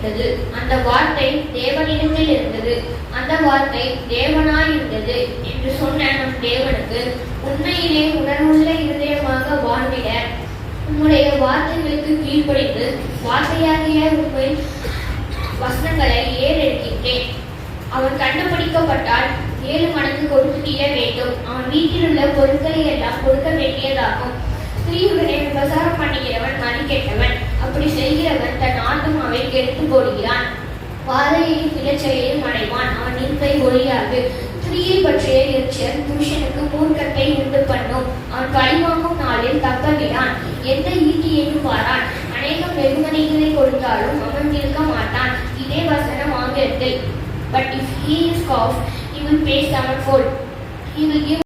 இருந்தது. அந்த வார்த்தை தேவனிடத்தில் இருந்தது. அந்த வார்த்தை தேவனாய் இருந்தது என்று சொன்ன நம் தேவனுக்கு உண்மையிலே உணர்வுள்ள இருதயமாக வாழ்ந்திட உம்முடைய வார்த்தைகளுக்கு கீழ்ப்படிந்து வார்த்தையாகிய உண்மை வசனங்களை ஏறெடுக்கின்றேன். அவன் கண்டுபிடிக்கப்பட்டால் 7 மடங்கு கொடுத்திட வேண்டும். அவன் வீட்டில் உள்ள பொருட்களை எல்லாம் கொடுக்க வேண்டியதாகும். ஸ்திரீயுடனே விபசாரம் பண்ணுகிறவன் மதி கெட்டவன். அப்படி செய்கிறவன் தன் ஆத்துமாவை கெடுத்து போடுகிறான். பாதையையும் விளைச்சலையும் அடைவான். அவன் நிந்தை ஒழியாது. ஸ்திரீயை பற்றிய எரிச்சல் புருஷனுக்கு மூர்க்கத்தை உண்டு பண்ணும். அவன் பழிவாங்கும் நாளில் தப்பவிடான். எந்த ஈட்டியையும் வாரான். அநேகம் வெகுமதிகளை கொடுத்தாலும் அவன் நிற்க மாட்டான். இதே வசனம் ஆங்கிலத்தில். But if he is scoffed, he will pay sevenfold. He will give